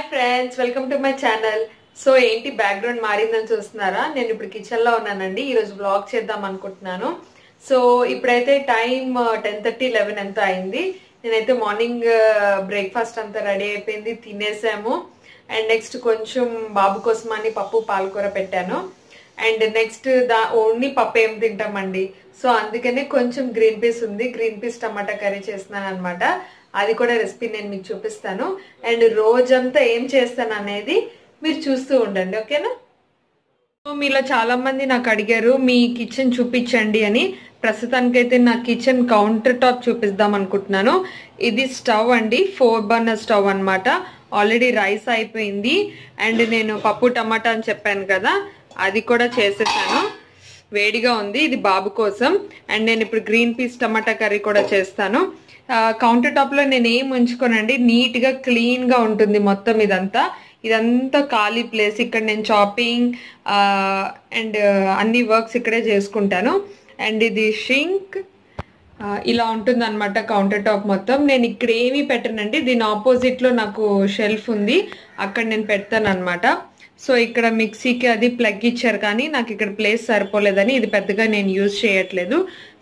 Hi friends, welcome to my channel. So ఏంటి background మారిందని చూస్తున్నారా? నేను ఇప్పుడు కిచెన్లో ఉన్నానండి. ఈరోజు బ్లాగ్ చేద్దాం అనుకుంటున్నాను. సో ఇప్పుడైతే టైం 10:30, 11 ఎంత అయింది. నేనైతే మార్నింగ్ బ్రేక్ఫాస్ట్ అంతా రెడీ అయిపోయింది, తినేసాము. అండ్ నెక్స్ట్ కొంచెం బాబు కోసం అని పప్పు పాలకూర పెట్టాను. అండ్ నెక్స్ట్ ఓన్లీ పప్పు ఏం తింటామండి. సో అందుకనే కొంచెం గ్రీన్ పీస్ ఉంది, గ్రీన్ పీస్ టమాటా కర్రీ చేస్తున్నాను అనమాట. అది కూడా రెసిపీ నేను మీకు చూపిస్తాను. అండ్ రోజంతా ఏం చేస్తాను అనేది మీరు చూస్తూ ఉండండి, ఓకేనా? సో మీలో చాలా మంది నాకు అడిగారు మీ కిచెన్ చూపించండి అని. ప్రస్తుతానికైతే నా కిచెన్ కౌంటర్ టాప్ చూపిద్దాం అనుకుంటున్నాను. ఇది స్టవ్ అండి, 4 బర్నర్ స్టవ్ అనమాట. ఆల్రెడీ రైస్ అయిపోయింది. అండ్ నేను పప్పు టమాటా అని చెప్పాను కదా, అది కూడా చేసేసాను. వేడిగా ఉంది, ఇది బాబు కోసం. అండ్ నేను ఇప్పుడు గ్రీన్ పీస్ టమాటా కర్రీ కూడా చేస్తాను. కౌంటర్ టాప్లో నేను ఏం ఉంచుకోనండి, నీట్గా క్లీన్గా ఉంటుంది మొత్తం. ఇదంతా ఖాళీ ప్లేస్. ఇక్కడ నేను చాపింగ్ అండ్ అన్ని వర్క్స్ ఇక్కడే చేసుకుంటాను. అండ్ ఇది షింక్ ఇలా ఉంటుంది అనమాట కౌంటర్ టాప్ మొత్తం. నేను ఇక్కడ ఏమీ పెట్టనండి, దీని ఆపోజిట్లో నాకు షెల్ఫ్ ఉంది, అక్కడ నేను పెడతాను అనమాట. సో ఇక్కడ మిక్సీకి అది ప్లగ్ ఇచ్చారు, కానీ నాకు ఇక్కడ ప్లేస్ సరిపోలేదని ఇది పెద్దగా నేను యూజ్ చేయట్లేదు.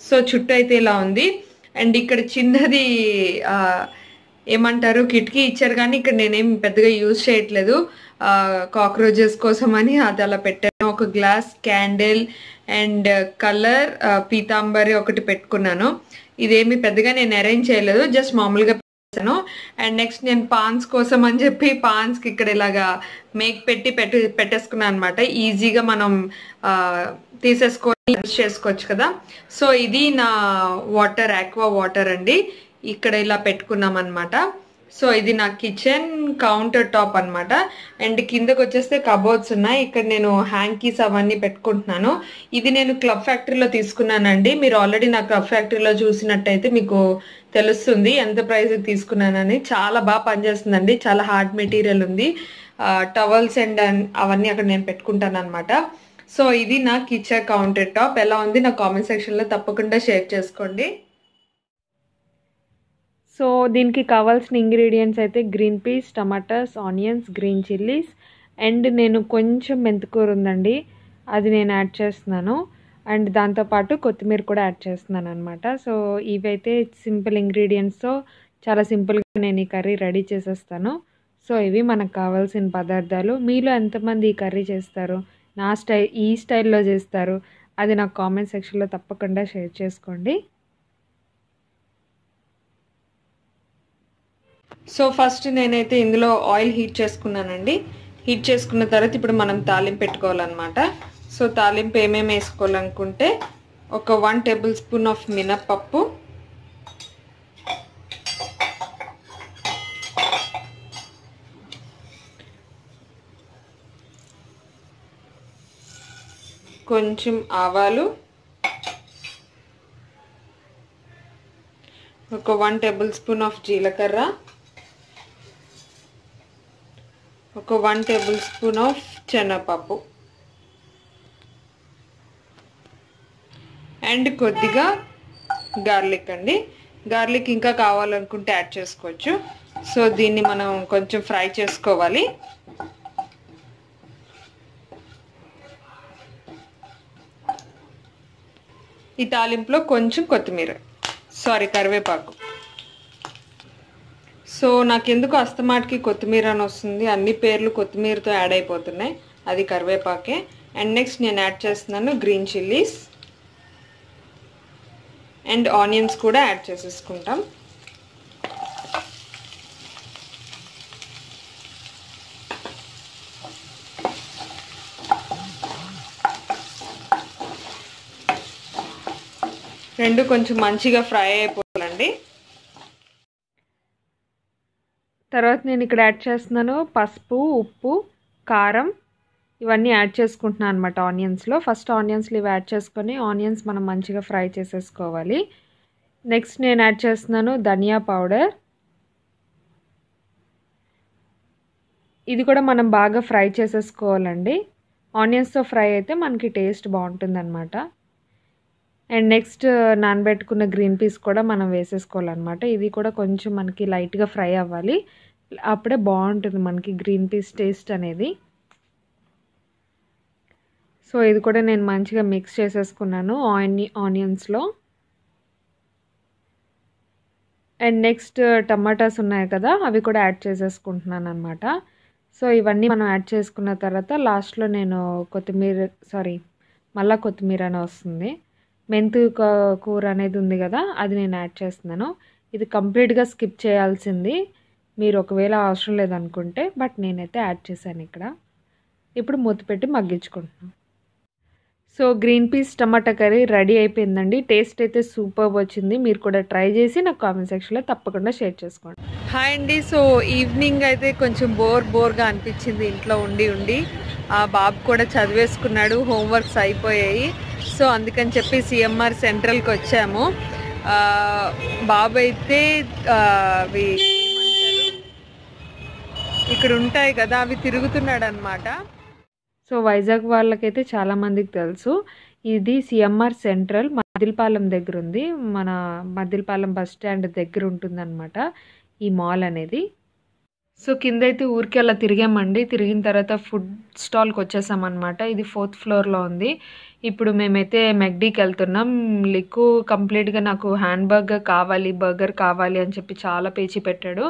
సో చుట్టూ అయితే ఇలా ఉంది. అండ్ ఇక్కడ చిన్నది ఏమంటారు కిటికీ ఇచ్చారు, కానీ ఇక్కడ నేనేం పెద్దగా యూజ్ చేయట్లేదు. కాక్రోచెస్ కోసం అని అది అలా పెట్టాను. ఒక glass candle and colour Pitambari ఒకటి పెట్టుకున్నాను. ఇదేమి పెద్దగా నేను అరేంజ్ చేయలేదు, జస్ట్ మామూలుగా పెట్టాను. అండ్ నెక్స్ట్ నేను పాన్స్ కోసం అని చెప్పి పాన్స్కి ఇక్కడ ఇలాగా మేక్ పెట్టేసుకున్నాను అనమాట. ఈజీగా మనం తీసేసుకొని యూజ్ చేసుకోవచ్చు కదా. సో ఇది నా వాటర్, ఆక్వా వాటర్ అండి, ఇక్కడ ఇలా పెట్టుకున్నాం అనమాట. సో ఇది నా కిచెన్ కౌంటర్ టాప్ అనమాట. అండ్ కిందకు వచ్చేస్తే కబోర్డ్స్ ఉన్నాయి. ఇక్కడ నేను హ్యాంకీస్ అవన్నీ పెట్టుకుంటున్నాను. ఇది నేను క్లబ్ ఫ్యాక్టరీలో తీసుకున్నానండి. మీరు ఆల్రెడీ నా క్లబ్ ఫ్యాక్టరీలో చూసినట్టయితే మీకు తెలుస్తుంది ఎంత ప్రైస్కి తీసుకున్నానని. చాలా బాగా పనిచేస్తుందండి, చాలా హార్డ్ మెటీరియల్ ఉంది. టవల్స్ అండ్ అవన్నీ అక్కడ నేను పెట్టుకుంటాను అనమాట. సో ఇది నా కిచెన్ కౌంటర్ టాప్. ఎలా ఉంది నా కామెంట్ సెక్షన్లో తప్పకుండా షేర్ చేసుకోండి. సో దీనికి కావాల్సిన ఇంగ్రీడియంట్స్ అయితే green peas, tomatoes, onions, green chillies and నేను కొంచెం మెంతికూర ఉందండి, అది నేను యాడ్ చేస్తున్నాను. అండ్ దాంతోపాటు కొత్తిమీర కూడా యాడ్ చేస్తున్నాను అనమాట. సో ఇవైతే సింపుల్ ఇంగ్రీడియంట్స్తో చాలా సింపుల్గా నేను ఈ కర్రీ రెడీ చేసేస్తాను. సో ఇవి మనకు కావాల్సిన పదార్థాలు. మీలో ఎంతమంది ఈ కర్రీ చేస్తారు, ఈ స్టైల్లో చేస్తారు, అది నాకు కామెంట్ సెక్షన్లో తప్పకుండా షేర్ చేసుకోండి. సో ఫస్ట్ నేనైతే ఇందులో ఆయిల్ హీట్ చేసుకున్నానండి. హీట్ చేసుకున్న తర్వాత ఇప్పుడు మనం తాలింపు పెట్టుకోవాలన్నమాట. సో తాలింపు ఏమేమి వేసుకోవాలనుకుంటే ఒక 1 టేబుల్ స్పూన్ ఆఫ్ మినప్పప్పు, కొంచెం ఆవాలు, ఒక 1 టేబుల్ స్పూన్ ఆఫ్ జీలకర్ర, ఒక 1 టేబుల్ స్పూన్ ఆఫ్ శనగపప్పు అండ్ కొద్దిగా గార్లిక్ అండి. గార్లిక్ ఇంకా కావాలనుకుంటే యాడ్ చేసుకోవచ్చు. సో దీన్ని మనం కొంచెం ఫ్రై చేసుకోవాలి. ఈ తాలింపులో కొంచెం కరివేపాకు. సో నాకెందుకు అస్తమాటికి కొత్తిమీర అని వస్తుంది, అన్ని పేర్లు కొత్తిమీరతో యాడ్ అయిపోతున్నాయి, అది కరివేపాకే. అండ్ నెక్స్ట్ నేను యాడ్ చేస్తున్నాను గ్రీన్ చిల్లీస్ అండ్ ఆనియన్స్ కూడా యాడ్ చేసేసుకుంటాం. రెండు కొంచెం మంచిగా ఫ్రై అయిపోవాలండి. తర్వాత నేను ఇక్కడ యాడ్ చేస్తున్నాను పసుపు, ఉప్పు, కారం, ఇవన్నీ యాడ్ చేసుకుంటున్నాను అనమాట ఆనియన్స్లో. ఫస్ట్ ఆనియన్స్లో ఇవి యాడ్ చేసుకొని ఆనియన్స్ మనం మంచిగా ఫ్రై చేసేసుకోవాలి. నెక్స్ట్ నేను యాడ్ చేస్తున్నాను ధనియా పౌడర్. ఇది కూడా మనం బాగా ఫ్రై చేసేసుకోవాలండి. ఆనియన్స్తో ఫ్రై అయితే మనకి టేస్ట్ బాగుంటుంది అనమాట. అండ్ నెక్స్ట్ నానబెట్టుకున్న గ్రీన్ పీస్ కూడా మనం వేసేసుకోవాలన్నమాట. ఇది కూడా కొంచెం మనకి లైట్గా ఫ్రై అవ్వాలి. అప్పుడే బాగుంటుంది మనకి గ్రీన్ పీస్ టేస్ట్ అనేది. సో ఇది కూడా నేను మంచిగా మిక్స్ చేసేసుకున్నాను ఆనియన్స్లో. అండ్ నెక్స్ట్ టమాటాస్ ఉన్నాయి కదా, అవి కూడా యాడ్ చేసేసుకుంటున్నాను అనమాట. సో ఇవన్నీ మనం యాడ్ చేసుకున్న తర్వాత లాస్ట్లో నేను మళ్ళీ కొత్తిమీర అని వస్తుంది, మెంతు కూర అనేది ఉంది కదా, అది నేను యాడ్ చేస్తున్నాను. ఇది కంప్లీట్గా స్కిప్ చేయాల్సింది మీరు ఒకవేళ అవసరం లేదనుకుంటే, బట్ నేనైతే యాడ్ చేశాను ఇక్కడ. ఇప్పుడు మూత పెట్టి మగ్గించుకుంటున్నాను. సో గ్రీన్ పీస్ టమాటా కర్రీ రెడీ అయిపోయిందండి. టేస్ట్ అయితే సూపర్ వచ్చింది. మీరు కూడా ట్రై చేసి నాకు కామెంట్ సెక్షన్లో తప్పకుండా షేర్ చేసుకోండి. హాయ్ అండి. సో ఈవినింగ్ అయితే కొంచెం బోర్గా అనిపించింది ఇంట్లో ఉండి. ఆ బాబు కూడా చదివేసుకున్నాడు, హోంవర్క్స్ అయిపోయాయి. సో అందుకని చెప్పి సిఎంఆర్ సెంట్రల్కి వచ్చాము. బాబు అయితే అవి ఇక్కడ ఉంటాయి కదా, అవి తిరుగుతున్నాడు అనమాట. సో వైజాగ్ వాళ్ళకైతే చాలామందికి తెలుసు, ఇది సిఎంఆర్ సెంట్రల్ మద్దిలపాలెం దగ్గర ఉంది. మన మద్దిలపాలెం బస్ స్టాండ్ దగ్గర ఉంటుందన్నమాట ఈ మాల్ అనేది. సో కింద అయితే ఊరికి అలా తిరిగామండి. తిరిగిన తర్వాత ఫుడ్ స్టాల్కి వచ్చేసామన్నమాట. ఇది 4th ఫ్లోర్లో ఉంది. ఇప్పుడు మేమైతే మెక్డీకి వెళ్తున్నాం. లిక్కు కంప్లీట్గా నాకు బర్గర్ కావాలి అని చెప్పి చాలా పేచి పెట్టాడు.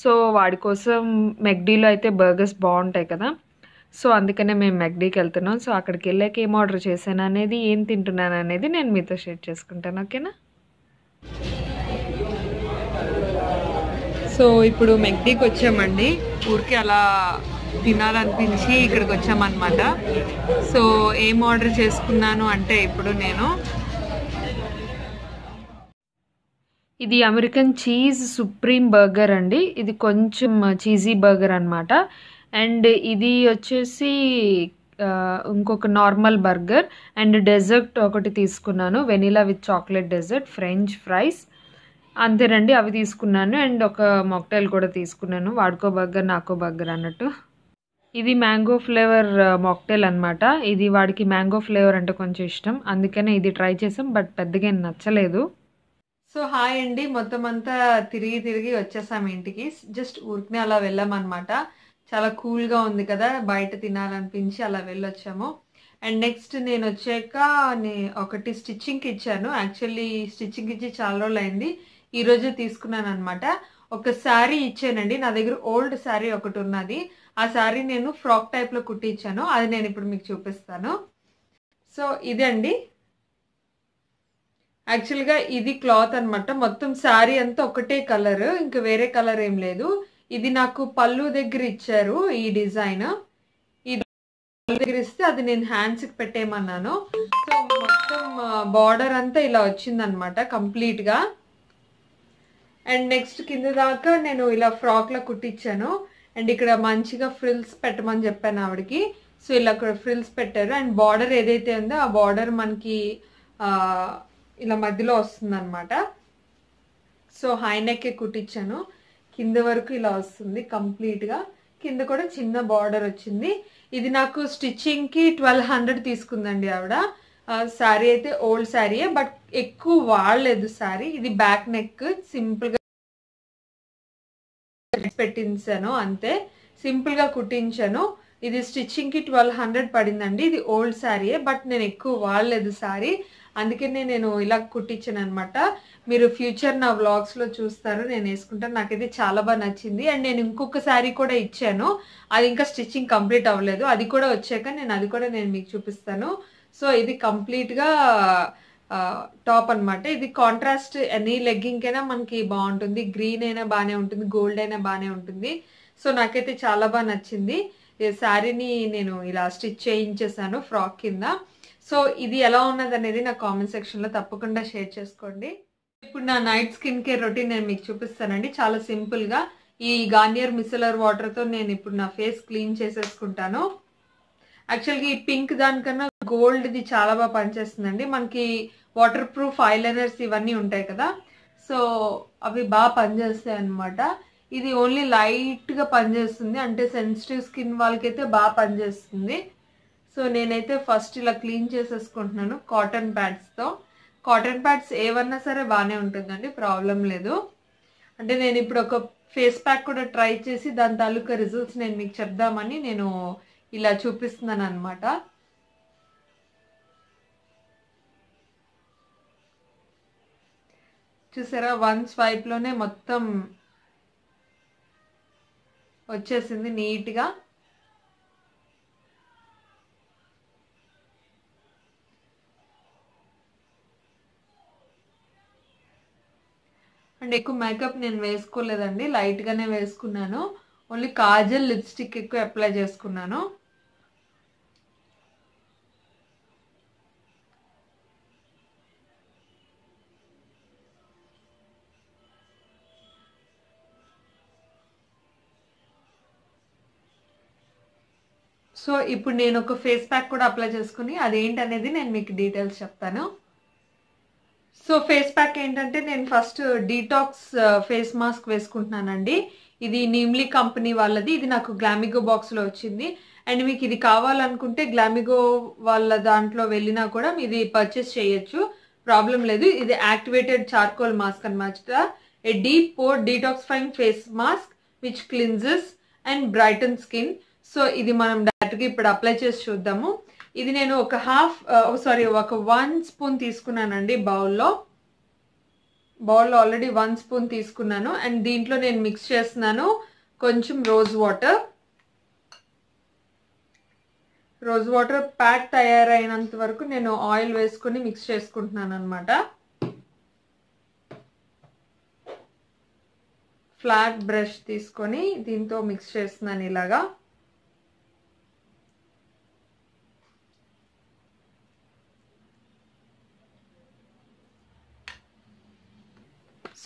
సో వాడి కోసం మెక్డీలో అయితే బర్గర్స్ బాగుంటాయి కదా, సో అందుకనే మేము మెక్డీకి వెళ్తున్నాం. సో అక్కడికి వెళ్ళాక ఏం ఆర్డర్ చేశాను అనేది, ఏం తింటున్నాను అనేది నేను మీతో షేర్ చేసుకుంటాను, ఓకేనా. సో ఇప్పుడు మెక్డీకి వచ్చామండి. ఊరికి అలా తినాలనిపించి ఇక్కడికి వచ్చామన్నమాట. సో ఏం ఆర్డర్ చేసుకున్నాను అంటే, ఇప్పుడు నేను ఇది అమెరికన్ చీజ్ సుప్రీం బర్గర్ అండి. ఇది కొంచెం చీజీ బర్గర్ అనమాట. అండ్ ఇది వచ్చేసి ఇంకొక నార్మల్ బర్గర్ అండ్ డెజర్ట్ ఒకటి తీసుకున్నాను, vanilla with chocolate dessert, French fries, అంతేనండి అవి తీసుకున్నాను. అండ్ ఒక మాక్టైల్ కూడా తీసుకున్నాను, వాడుకో బర్గర్ నాకో బర్గర్ అన్నట్టు. ఇది మ్యాంగో ఫ్లేవర్ మాక్టైల్ అనమాట. ఇది వాడికి మ్యాంగో ఫ్లేవర్ అంటే కొంచెం ఇష్టం, అందుకనే ఇది ట్రై చేసాం, బట్ పెద్దగా ఏం నచ్చలేదు. సో హాయ్ అండి, మొత్తం అంతా తిరిగి వచ్చేసాం ఇంటికి. జస్ట్ ఊరికనే అలా వెళ్ళామన్నమాట. చాలా కూల్గా ఉంది కదా, బయట తినాలనిపించి అలా వెళ్ళొచ్చాము. అండ్ నెక్స్ట్ నేను వచ్చాక ఒకటి స్టిచ్చింగ్కి ఇచ్చాను. యాక్చువల్లీ స్టిచ్చింగ్ ఇచ్చి చాలా రోజులు అయింది, ఈరోజే తీసుకున్నాను అనమాట. ఒక శారీ ఇచ్చానండి, నా దగ్గర ఓల్డ్ శారీ ఒకటి ఉన్నది. ఆ శారీ నేను ఫ్రాక్ టైప్లో కుట్టి ఇచ్చాను, అది నేను ఇప్పుడు మీకు చూపిస్తాను. సో ఇదండి, యాక్చువల్గా ఇది క్లాత్ అనమాట. మొత్తం శారీ అంతా ఒకటే కలర్, ఇంకా వేరే కలర్ ఏం లేదు. ఇది నాకు పళ్ళు దగ్గర ఇచ్చారు ఈ డిజైన్. ఇది పళ్ళు దగ్గర ఇస్తే అది నేను హ్యాండ్స్కి పెట్టేయమన్నాను. సో మొత్తం బార్డర్ అంతా ఇలా వచ్చిందనమాట కంప్లీట్గా. అండ్ నెక్స్ట్ కింద దాకా నేను ఇలా ఫ్రాక్లో కుట్టించాను. అండ్ ఇక్కడ మంచిగా ఫ్రిల్స్ పెట్టమని చెప్పాను ఆవిడకి. సో ఇలా ఫ్రిల్స్ పెట్టారు. అండ్ బార్డర్ ఏదైతే ఉందో ఆ బార్డర్ మనకి ఇలా మధ్యలో వస్తుంది అనమాట. సో హై నెక్ కుట్టించాను, కింద వరకు ఇలా వస్తుంది కంప్లీట్గా. కింద కూడా చిన్న బార్డర్ వచ్చింది. ఇది నాకు స్టిచ్చింగ్కి 1200 తీసుకుందండి ఆవిడ. శారీ అయితే ఓల్డ్ శారీయే, బట్ ఎక్కువ వాడలేదు శారీ. ఇది బ్యాక్ నెక్ సింపుల్గా పెట్టించాను, అంతే సింపుల్గా కుట్టించాను. ఇది స్టిచ్చింగ్కి 1200 పడిందండి. ఇది ఓల్డ్ శారీయే, బట్ నేను ఎక్కువ వాడలేదు శారీ, అందుకనే నేను ఇలా కుట్టించాను అనమాట. మీరు ఫ్యూచర్ నా వ్లాగ్స్లో చూస్తారు, నేను వేసుకుంటాను. నాకైతే చాలా బాగా నచ్చింది. అండ్ నేను ఇంకొక శారీ కూడా ఇచ్చాను, అది ఇంకా స్టిచ్చింగ్ కంప్లీట్ అవ్వలేదు. అది కూడా వచ్చాక అది కూడా నేను మీకు చూపిస్తాను. సో ఇది కంప్లీట్గా టాప్ అనమాట. ఇది కాంట్రాస్ట్ ఎనీ లెగ్గింగ్కైనా మనకి బాగుంటుంది, గ్రీన్ అయినా బాగానే ఉంటుంది, గోల్డ్ అయినా బాగానే ఉంటుంది. సో నాకైతే చాలా బాగా నచ్చింది. ఈ శారీని నేను ఇలా స్టిచ్ చేయించేసాను ఫ్రాక్ కింద. సో ఇది ఎలా ఉన్నది అనేది నా కామెంట్ సెక్షన్లో తప్పకుండా షేర్ చేసుకోండి. ఇప్పుడు నా నైట్ స్కిన్ కేర్ రొటీన్ నేను మీకు చూపిస్తానండి. చాలా సింపుల్గా ఈ గార్నియర్ మిసెలర్ వాటర్తో నేను ఇప్పుడు నా ఫేస్ క్లీన్ చేసేసుకుంటాను. యాక్చువల్గా ఈ పింక్ దానికన్నా గోల్డ్ది చాలా బాగా పనిచేస్తుందండి. మనకి వాటర్ ప్రూఫ్ ఐలైనర్స్ ఇవన్నీ ఉంటాయి కదా, సో అవి బాగా పనిచేస్తాయి అనమాట. ఇది ఓన్లీ లైట్గా పనిచేస్తుంది, అంటే సెన్సిటివ్ స్కిన్ వాళ్ళకైతే బాగా పనిచేస్తుంది. సో నేనైతే ఫస్ట్ ఇలా క్లీన్ చేసేసుకుంటున్నాను కాటన్ ప్యాడ్స్తో. కాటన్ ప్యాడ్స్ ఏవన్నా సరే బాగానే ఉంటుందండి, ప్రాబ్లం లేదు. అంటే నేను ఇప్పుడు ఒక ఫేస్ ప్యాక్ కూడా ట్రై చేసి దాని తాలూకా రిజల్ట్స్ నేను మీకు చెప్దామని నేను ఇలా చూపిస్తున్నాను అనమాట. చూసారా, 1 స్వైప్లోనే మొత్తం వచ్చేసింది నీట్గా. అండ్ ఎక్కువ మేకప్ నేను వేసుకోలేదండి, లైట్గానే వేసుకున్నాను. ఓన్లీ కాజల్, లిప్స్టిక్ ఎక్కువ అప్లై చేసుకున్నాను. సో ఇప్పుడు నేను ఒక ఫేస్ ప్యాక్ కూడా అప్లై చేసుకుని అదేంటనేది నేను మీకు డీటెయిల్స్ చెప్తాను. సో ఫేస్ ప్యాక్ ఏంటంటే నేను ఫస్ట్ డీటాక్స్ ఫేస్ మాస్క్ వేసుకుంటున్నానండి. ఇది నీమ్లీ కంపెనీ వాళ్ళది. ఇది నాకు గ్లామిగో బాక్స్లో వచ్చింది. అండ్ మీకు ఇది కావాలనుకుంటే గ్లామిగో వాళ్ళ దాంట్లో వెళ్ళినా కూడా ఇది పర్చేస్ చేయొచ్చు, ప్రాబ్లం లేదు. ఇది యాక్టివేటెడ్ చార్కోల్ మాస్క్ అనమాట. A deep pore detoxifying face mask which cleanses and brighten skin. So ఇది మనం డైరెక్ట్గా ఇప్పుడు అప్లై చేసి చూద్దాము. ఇది నేను ఒక 1 స్పూన్ తీసుకున్నానండి బౌల్లో ఆల్రెడీ 1 స్పూన్ తీసుకున్నాను. అండ్ దీంట్లో నేను మిక్స్ చేస్తున్నాను కొంచెం రోజ్ వాటర్ ప్యాక్ తయారైనంత వరకు నేను ఆయిల్ వేసుకొని మిక్స్ చేసుకుంటున్నాను అనమాట. ఫ్లాట్ బ్రష్ తీసుకొని దీంతో మిక్స్ చేస్తున్నాను ఇలాగా.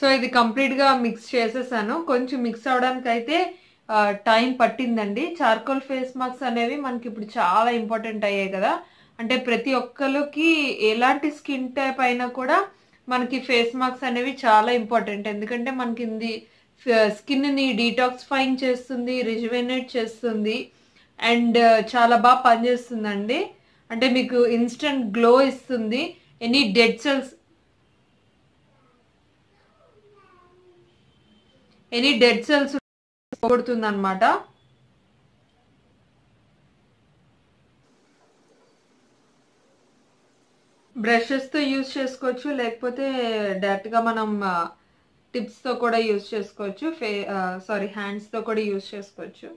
సో ఇది కంప్లీట్గా మిక్స్ చేసేసాను. కొంచెం మిక్స్ అవడానికి అయితే టైం పట్టిందండి. చార్కోల్ ఫేస్ మాస్క్స్ అనేవి మనకి ఇప్పుడు చాలా ఇంపార్టెంట్ అయ్యాయి కదా. అంటే ప్రతి ఒక్కరికి ఎలాంటి స్కిన్ టైప్ అయినా కూడా మనకి ఫేస్ మాస్క్స్ అనేవి చాలా ఇంపార్టెంట్. ఎందుకంటే మనకి ఇది స్కిన్ని డీటాక్సిఫైయింగ్ చేస్తుంది, రిజువెనేట్ చేస్తుంది అండ్ చాలా బాగా పనిచేస్తుందండి. అంటే మీకు ఇన్స్టెంట్ గ్లో ఇస్తుంది. ఎనీ డెడ్ సెల్స్ పోగొడుతుంది అనమాట. బ్రషెస్తో యూజ్ చేసుకోవచ్చు, లేకపోతే డైరెక్ట్గా మనం టిప్స్తో కూడా యూజ్ చేసుకోవచ్చు, హ్యాండ్స్తో కూడా యూజ్ చేసుకోవచ్చు.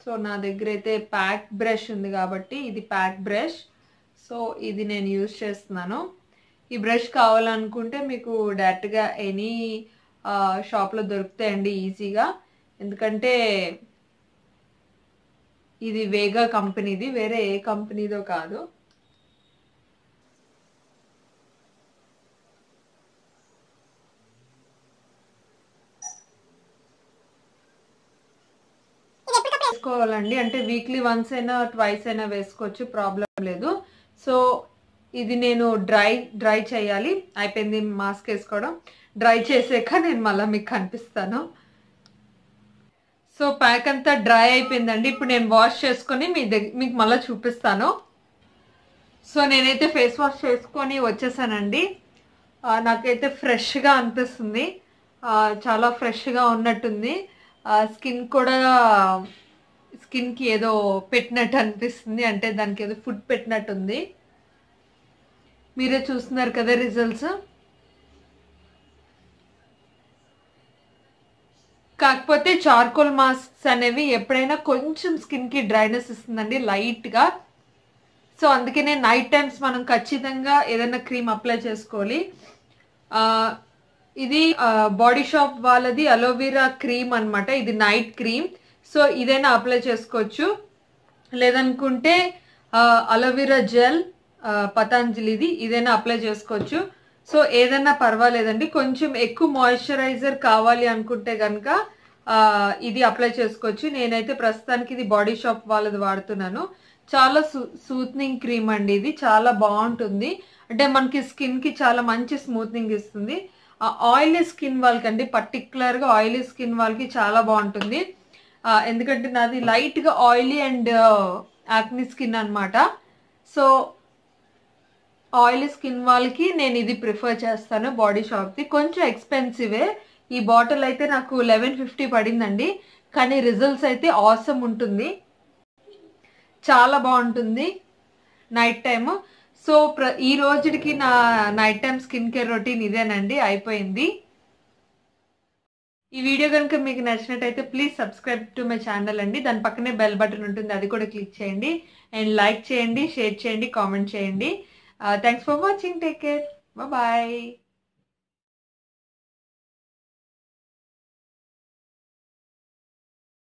సో నా దగ్గర అయితే ప్యాక్ బ్రష్ ఉంది కాబట్టి ఇది ప్యాక్ బ్రష్. సో ఇది నేను యూజ్ చేస్తున్నాను. ఈ బ్రష్ కావాలనుకుంటే మీకు డైరెక్ట్గా ఎనీ షాప్లో దొరుకుతాయండి ఈజీగా. ఎందుకంటే ఇది వేగా కంపెనీది, వేరే ఏ కంపెనీదో కాదు. వేసుకోవాలండి, అంటే వీక్లీ వన్స్ అయినా ట్వైస్ అయినా వేసుకోవచ్చు, ప్రాబ్లం లేదు. సో ఇది నేను డ్రై చేయాలి. అయిపోయింది మాస్క్ వేసుకోవడం. డ్రై చేసాక నేను మళ్ళీ మీకు కనిపిస్తాను. సో ప్యాక్ అంతా డ్రై అయిపోయిందండి. ఇప్పుడు నేను వాష్ చేసుకొని మీకు మళ్ళీ చూపిస్తాను. సో నేనైతే ఫేస్ వాష్ చేసుకొని వచ్చేసానండి. నాకైతే ఫ్రెష్గా అనిపిస్తుంది, చాలా ఫ్రెష్గా ఉన్నట్టుంది. స్కిన్కి ఏదో పెట్టినట్టు అనిపిస్తుంది, అంటే దానికి ఏదో ఫుడ్ పెట్టినట్టుంది. మీరే చూస్తున్నారు కదా రిజల్ట్స్. కాకపోతే చార్కోల్ మాస్క్స్ అనేవి ఎప్పుడైనా కొంచెం స్కిన్కి డ్రైనెస్ ఇస్తుందండి లైట్గా. సో అందుకనే నైట్ టైమ్స్ మనం ఖచ్చితంగా ఏదైనా క్రీమ్ అప్లై చేసుకోవాలి. ఇది బాడీ షాప్ వాళ్ళది అలోవెరా క్రీమ్ అనమాట. ఇది నైట్ క్రీమ్. సో ఇదైనా అప్లై చేసుకోవచ్చు, లేదనుకుంటే అలోవెరా జెల్ పతంజలిది ఇదైనా అప్లై చేసుకోవచ్చు. సో ఏదైనా పర్వాలేదండి. కొంచెం ఎక్కువ మాయిశ్చరైజర్ కావాలి అనుకుంటే కనుక ఇది అప్లై చేసుకోవచ్చు. నేనైతే ప్రస్తుతానికి ఇది బాడీ షాప్ వాళ్ళది వాడుతున్నాను. చాలా సూత్నింగ్ క్రీమ్ అండి. ఇది చాలా బాగుంటుంది, అంటే మనకి స్కిన్కి చాలా మంచి స్మూత్నింగ్ ఇస్తుంది. ఆయిలీ స్కిన్ వాళ్ళకండి, పర్టికులర్గా ఆయిలీ స్కిన్ వాళ్ళకి చాలా బాగుంటుంది. ఎందుకంటే నాది లైట్గా ఆయిలీ అండ్ యాక్ని స్కిన్ అనమాట. సో ఆయిలీ స్కిన్ వాళ్ళకి నేను ఇది ప్రిఫర్ చేస్తాను. బాడీ షాప్ది కొంచెం ఎక్స్పెన్సివే, ఈ బాటిల్ అయితే నాకు 1150 పడిందండి. కానీ రిజల్ట్స్ అయితే ఆసమ్ ఉంటుంది, చాలా బాగుంటుంది నైట్ టైము. సో ఈ రోజుకి నా night time skin care routine ఇదేనండి, అయిపోయింది. ఈ వీడియో కనుక మీకు నచ్చినట్టయితే please subscribe to my channel అండి. దాని పక్కనే బెల్ బటన్ ఉంటుంది, అది కూడా క్లిక్ చేయండి. అండ్ లైక్ చేయండి, షేర్ చేయండి, కామెంట్ చేయండి. Thanks for watching. Take care. Bye.